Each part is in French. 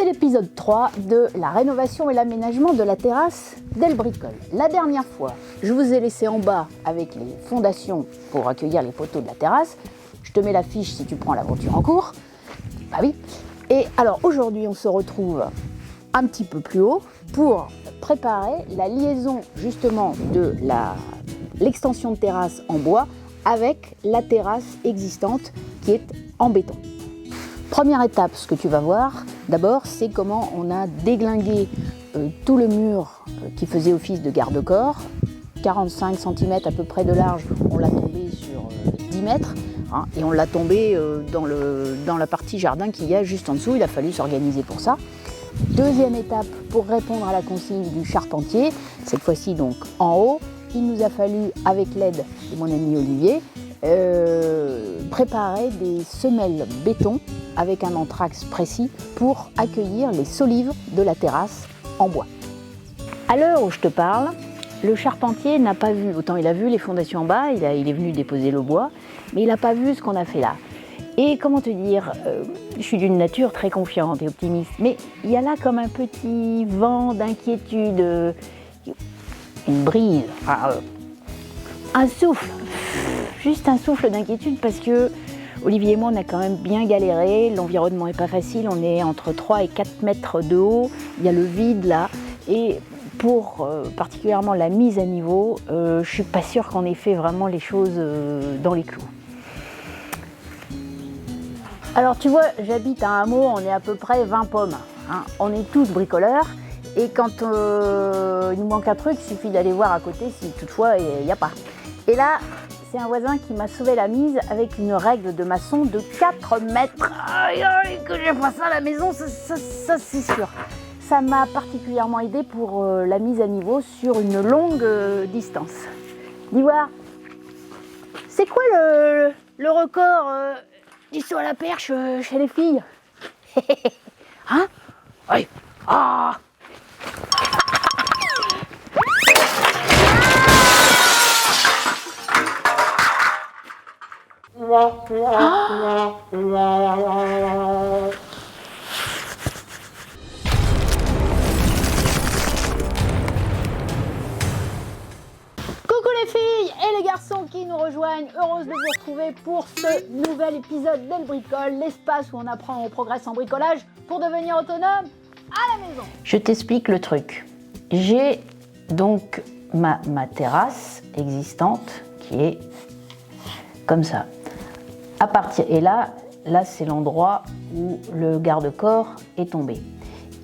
l'épisode 3 de la rénovation et l'aménagement de la terrasse d'El Bricole. La dernière fois, je vous ai laissé en bas avec les fondations pour accueillir les poteaux de la terrasse. Je te mets la fiche si tu prends l'aventure en cours. Bah oui. Et alors aujourd'hui, on se retrouve un petit peu plus haut pour préparer la liaison justement de l'extension de terrasse en bois avec la terrasse existante qui est en béton. Première étape, ce que tu vas voir d'abord, c'est comment on a déglingué tout le mur qui faisait office de garde-corps. 45 cm à peu près de large, on l'a tombé sur 10 mètres hein, et on l'a tombé dans la partie jardin qu'il y a juste en dessous. Il a fallu s'organiser pour ça. Deuxième étape, pour répondre à la consigne du charpentier, cette fois-ci donc en haut, il nous a fallu, avec l'aide de mon ami Olivier, préparer des semelles béton avec un anthrax précis pour accueillir les solives de la terrasse en bois. À l'heure où je te parle, le charpentier n'a pas vu, autant il a vu les fondations en bas, il est venu déposer le bois, mais il n'a pas vu ce qu'on a fait là. Et comment te dire, je suis d'une nature très confiante et optimiste, mais il y a là comme un petit vent d'inquiétude, une brise, un souffle, juste un souffle d'inquiétude parce que Olivier et moi on a quand même bien galéré, l'environnement n'est pas facile, on est entre 3 et 4 mètres de haut, il y a le vide là, et pour particulièrement la mise à niveau, je ne suis pas sûre qu'on ait fait vraiment les choses dans les clous. Alors tu vois, j'habite à un hameau, on est à peu près 20 pommes, hein. On est tous bricoleurs et quand il nous manque un truc, il suffit d'aller voir à côté si toutefois il n'y a pas. Et là, c'est un voisin qui m'a sauvé la mise avec une règle de maçon de 4 mètres. Aïe, aïe, que j'ai pas ça à la maison, ça c'est sûr. Ça m'a particulièrement aidé pour la mise à niveau sur une longue distance. Dis voir, c'est quoi le record du saut à la perche chez les filles? Hein? Oui. Ah! Coucou les filles et les garçons qui nous rejoignent, heureuse de vous retrouver pour ce nouvel épisode d'El Bricole, l'espace où on apprend, on progresse en bricolage pour devenir autonome à la maison. Je t'explique le truc. J'ai donc ma terrasse existante qui est comme ça. Et là c'est l'endroit où le garde-corps est tombé.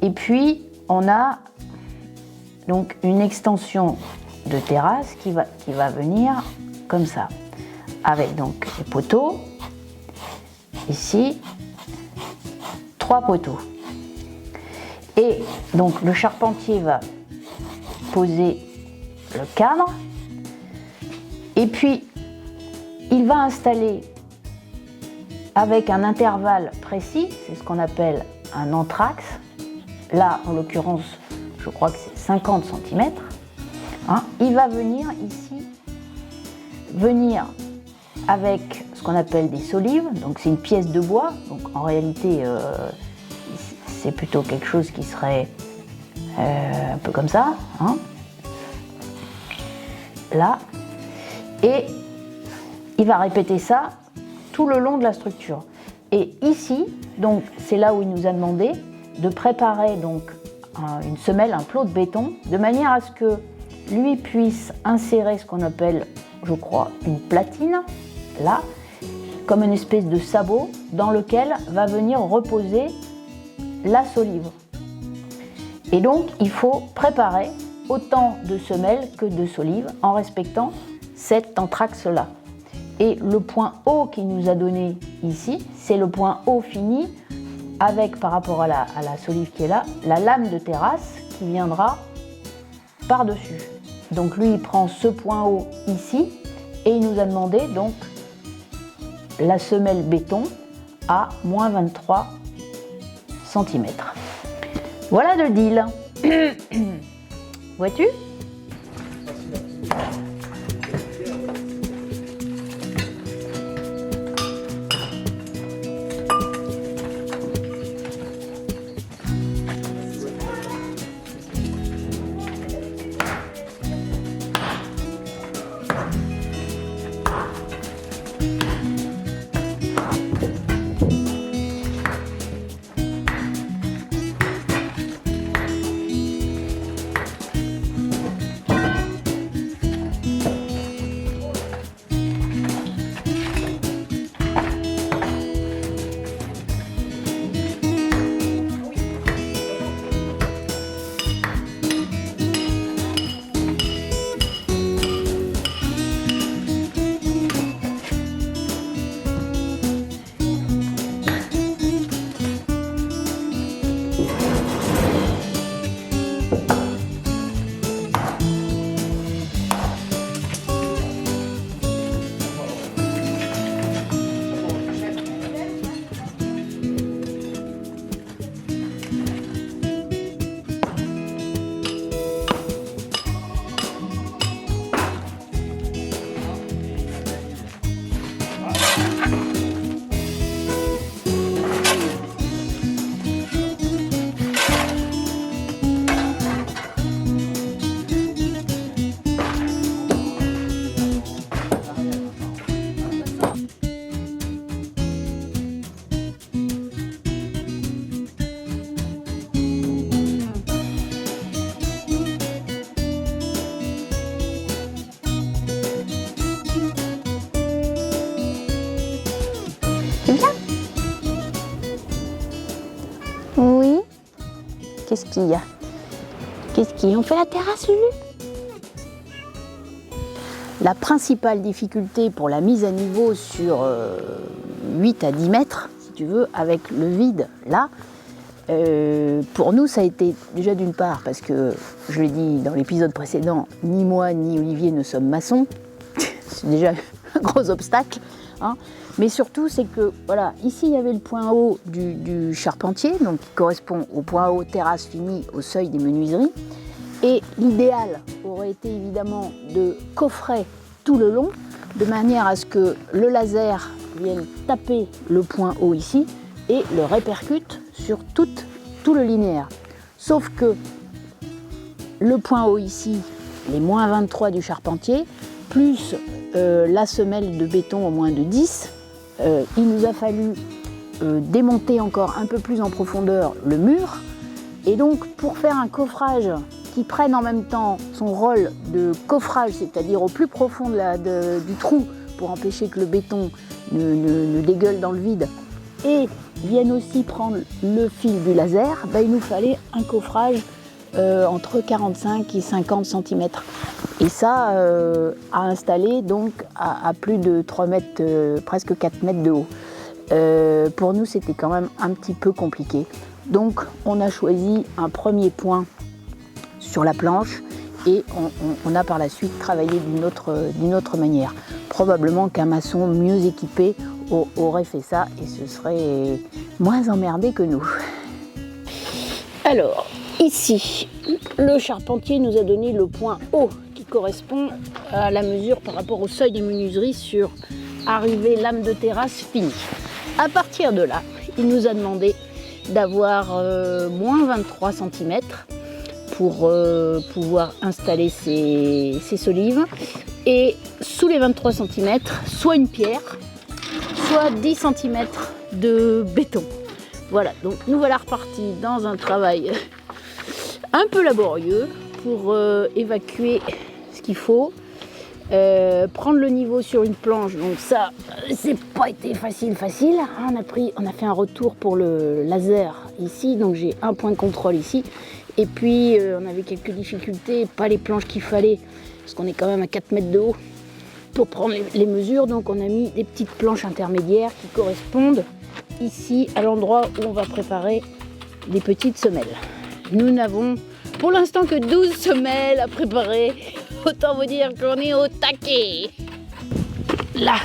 Et puis on a donc une extension de terrasse qui va venir comme ça, avec donc les poteaux, ici, 3 poteaux. Et donc le charpentier va poser le cadre, et puis il va installer avec un intervalle précis, c'est ce qu'on appelle un anthrax. Là, en l'occurrence, je crois que c'est 50 cm. Hein, il va venir ici, avec ce qu'on appelle des solives. Donc c'est une pièce de bois. Donc en réalité, c'est plutôt quelque chose qui serait un peu comme ça. Hein, là. Et il va répéter ça tout le long de la structure. Et ici, donc c'est là où il nous a demandé de préparer donc une semelle, un plot de béton, de manière à ce que lui puisse insérer ce qu'on appelle, je crois, une platine, là, comme une espèce de sabot dans lequel va venir reposer la solive. Et donc, il faut préparer autant de semelles que de solives en respectant cet anthrax-là. Et le point haut qu'il nous a donné ici, c'est le point haut fini avec, par rapport à la solive qui est là, la lame de terrasse qui viendra par-dessus. Donc lui, il prend ce point haut ici et il nous a demandé donc la semelle béton à moins 23 cm. Voilà le deal. Vois-tu ? Oui. Qu'est-ce qu'il y a? Qu'est-ce qu'il y a? On fait la terrasse, Lulu? La principale difficulté pour la mise à niveau sur 8 à 10 mètres, si tu veux, avec le vide là, pour nous ça a été déjà d'une part parce que, je l'ai dit dans l'épisode précédent, ni moi ni Olivier ne sommes maçons, c'est déjà un gros obstacle, hein. Mais surtout c'est que, voilà, ici il y avait le point haut du charpentier, donc qui correspond au point haut terrasse finie au seuil des menuiseries. Et l'idéal aurait été évidemment de coffrer tout le long, de manière à ce que le laser vienne taper le point haut ici et le répercute sur tout le linéaire. Sauf que le point haut ici, les moins 23 du charpentier, plus la semelle de béton au moins de 10, il nous a fallu démonter encore un peu plus en profondeur le mur. Et donc pour faire un coffrage qui prenne en même temps son rôle de coffrage, c'est-à-dire au plus profond du trou pour empêcher que le béton ne dégueule dans le vide, et vienne aussi prendre le fil du laser, il nous fallait un coffrage entre 45 et 50 cm. Et ça à installer donc à plus de 3 mètres, presque 4 mètres de haut. Pour nous, c'était quand même un petit peu compliqué. Donc on a choisi un premier point sur la planche et on a par la suite travaillé d'une autre manière. Probablement qu'un maçon mieux équipé aurait fait ça et ce serait moins emmerdé que nous. Alors, ici, le charpentier nous a donné le point haut qui correspond à la mesure par rapport au seuil des menuiseries sur arrivée lame de terrasse finie. À partir de là, il nous a demandé d'avoir moins 23 cm pour pouvoir installer ces solives. Et sous les 23 cm, soit une pierre, soit 10 cm de béton. Voilà, donc nous voilà repartis dans un travail un peu laborieux pour évacuer ce qu'il faut. Prendre le niveau sur une planche, donc ça, c'est pas été facile. On a fait un retour pour le laser ici, donc j'ai un point de contrôle ici. Et puis on avait quelques difficultés, pas les planches qu'il fallait, parce qu'on est quand même à 4 mètres de haut pour prendre les mesures. Donc on a mis des petites planches intermédiaires qui correspondent ici à l'endroit où on va préparer des petites semelles. Nous n'avons pour l'instant que 12 semelles à préparer. Autant vous dire qu'on est au taquet. Là.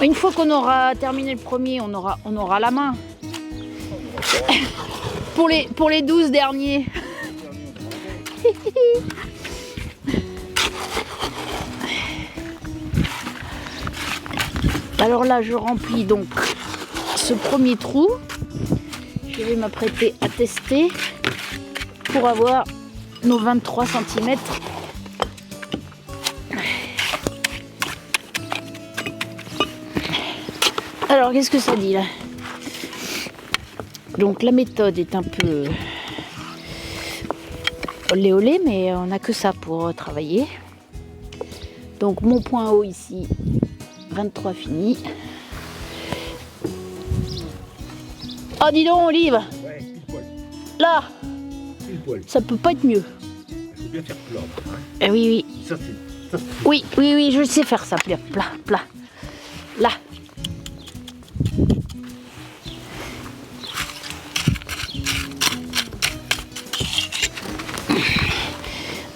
Une fois qu'on aura terminé le premier, on aura la main. Pour les 12 derniers. Alors là, je remplis donc ce premier trou. Je vais m'apprêter à tester pour avoir nos 23 cm. Alors, qu'est-ce que ça dit là? Donc, la méthode est un peu olé olé, mais on n'a que ça pour travailler. Donc, mon point haut ici, 23 fini. Oh, dis donc, Olive! Ouais, pile poil. Là! Pile poil. Ça peut pas être mieux. Il faut bien faire plat. Eh oui. Ça, c'est. Oui, je sais faire ça, plat. Là.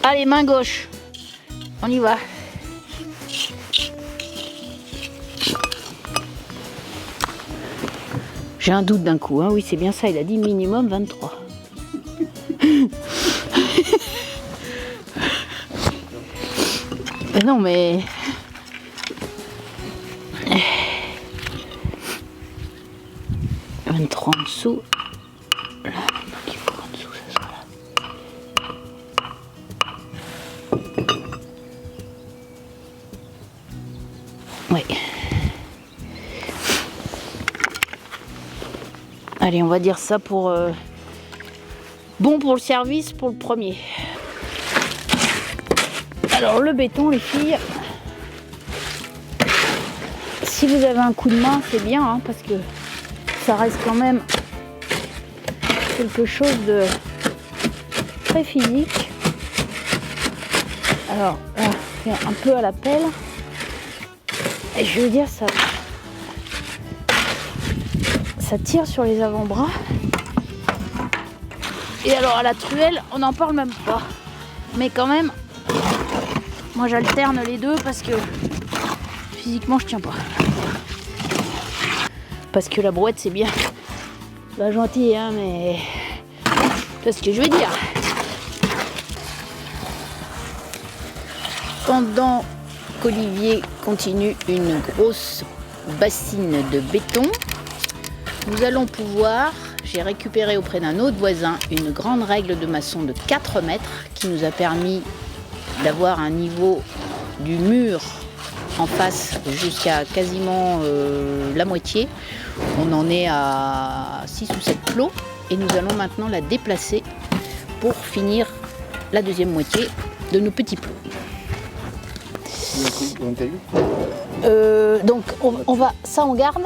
Allez, main gauche. On y va. J'ai un doute d'un coup, hein. Oui, c'est bien ça, il a dit minimum 23. Non, mais... « 23 en dessous. » Là, donc il faut qu'en dessous, ça soit là. Oui. Allez, on va dire ça pour... bon pour le service, pour le premier. Alors, le béton, les filles, si vous avez un coup de main, c'est bien, hein, parce que ça reste quand même quelque chose de très physique. Alors là, je fais un peu à la pelle. Et je veux dire, ça tire sur les avant-bras. Et alors à la truelle, on n'en parle même pas. Mais quand même, moi j'alterne les deux parce que physiquement je tiens pas. Parce que la brouette c'est bien. Pas gentil hein, mais c'est ce que je veux dire. Pendant qu'Olivier continue une grosse bassine de béton, nous allons pouvoir, j'ai récupéré auprès d'un autre voisin une grande règle de maçon de 4 mètres qui nous a permis d'avoir un niveau du mur en face jusqu'à quasiment la moitié. On en est à 6 ou 7 plots et nous allons maintenant la déplacer pour finir la deuxième moitié de nos petits plots. Donc on garde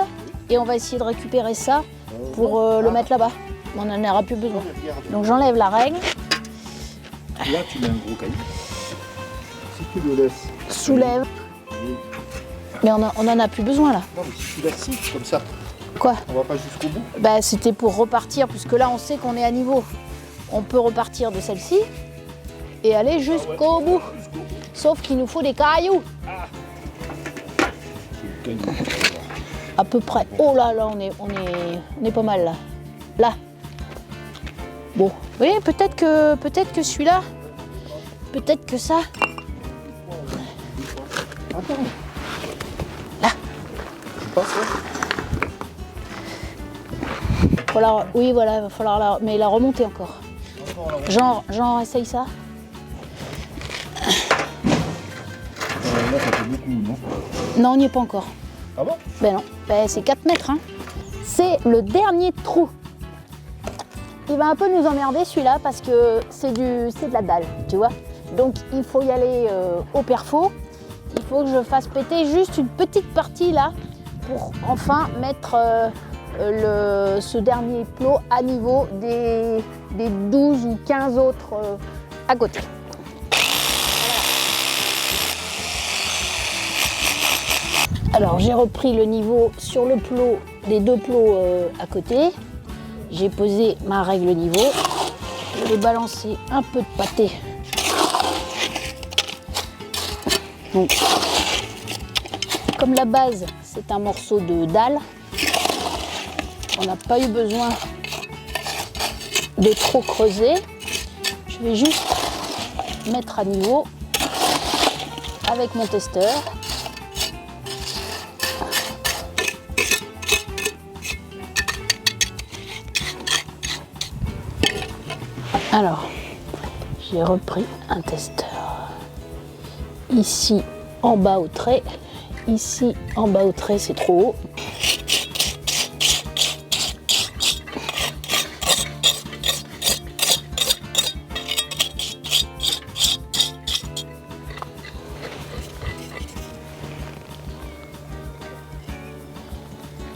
et on va essayer de récupérer ça pour le mettre là-bas. On n'en aura plus besoin. Donc j'enlève la règle. Là, tu mets un gros caillou. Si tu le laisses. Soulève. Mais on n'en a plus besoin là. Non, mais si tu laisses comme ça. Quoi? On va pas jusqu'au bout. Bah, c'était pour repartir, puisque là on sait qu'on est à niveau. On peut repartir de celle-ci et aller jusqu'au bout. Sauf qu'il nous faut des cailloux. À peu près. Oh là là, on est pas mal là. Là. Bon. Oui, peut-être que celui-là. Peut-être que ça. Attends. Là. Tu passes là? Oui, voilà, il va falloir mais la remonter encore. Genre, essaye ça. Là, ça fait beaucoup, non? Non, on n'y est pas encore. Ah bon? Ben non, ben, c'est 4 mètres. Hein. C'est le dernier trou. Il va un peu nous emmerder celui-là parce que c'est de la dalle, tu vois. Donc il faut y aller au perfo. Il faut que je fasse péter juste une petite partie là pour enfin mettre ce dernier plot à niveau des 12 ou 15 autres à côté. Alors j'ai repris le niveau sur le plot des 2 plots à côté. J'ai posé ma règle niveau. Je vais balancer un peu de pâté. Donc, comme la base c'est un morceau de dalle, on n'a pas eu besoin de trop creuser. Je vais juste mettre à niveau avec mon testeur. Alors, j'ai repris un testeur. Ici, en bas au trait. Ici, en bas au trait, c'est trop haut.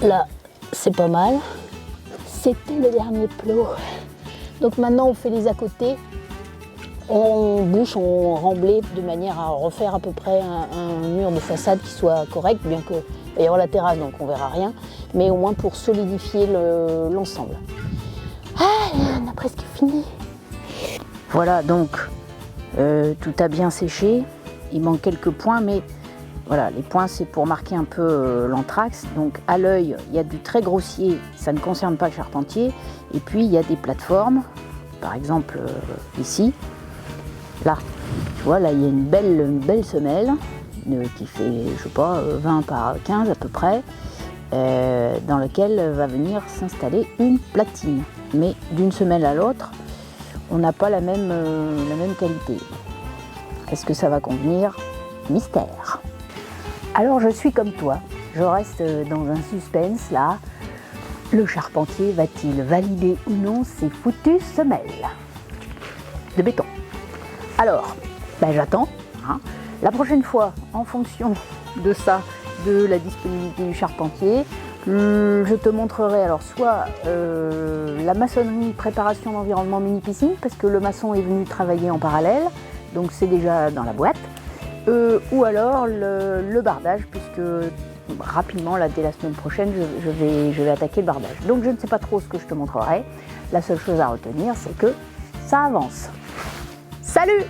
Là, c'est pas mal. C'était le dernier plot. Donc maintenant, on fait les à côté. On bouche, on remblait de manière à refaire à peu près un mur de façade qui soit correct, bien que il va y avoir la terrasse, donc on verra rien, mais au moins pour solidifier l'ensemble. Ah, on a presque fini. Voilà, donc tout a bien séché. Il manque quelques points, mais voilà, les points c'est pour marquer un peu l'anthrax. Donc à l'œil, il y a du très grossier, ça ne concerne pas le charpentier. Et puis il y a des plateformes, par exemple ici. Là, tu vois, là il y a une belle semelle qui fait, je sais pas, 20 par 15 à peu près, dans laquelle va venir s'installer une platine. Mais d'une semelle à l'autre, on n'a pas la même qualité. Est-ce que ça va convenir? Mystère. Alors je suis comme toi, je reste dans un suspense là. Le charpentier va-t-il valider ou non ces foutues semelles de béton? Alors, ben j'attends. Hein. La prochaine fois, en fonction de ça, de la disponibilité du charpentier, Je te montrerai alors soit la maçonnerie préparation d'environnement mini piscine parce que le maçon est venu travailler en parallèle, donc c'est déjà dans la boîte, ou alors le bardage puisque rapidement là dès la semaine prochaine je vais attaquer le bardage. Donc je ne sais pas trop ce que je te montrerai, la seule chose à retenir c'est que ça avance. Salut!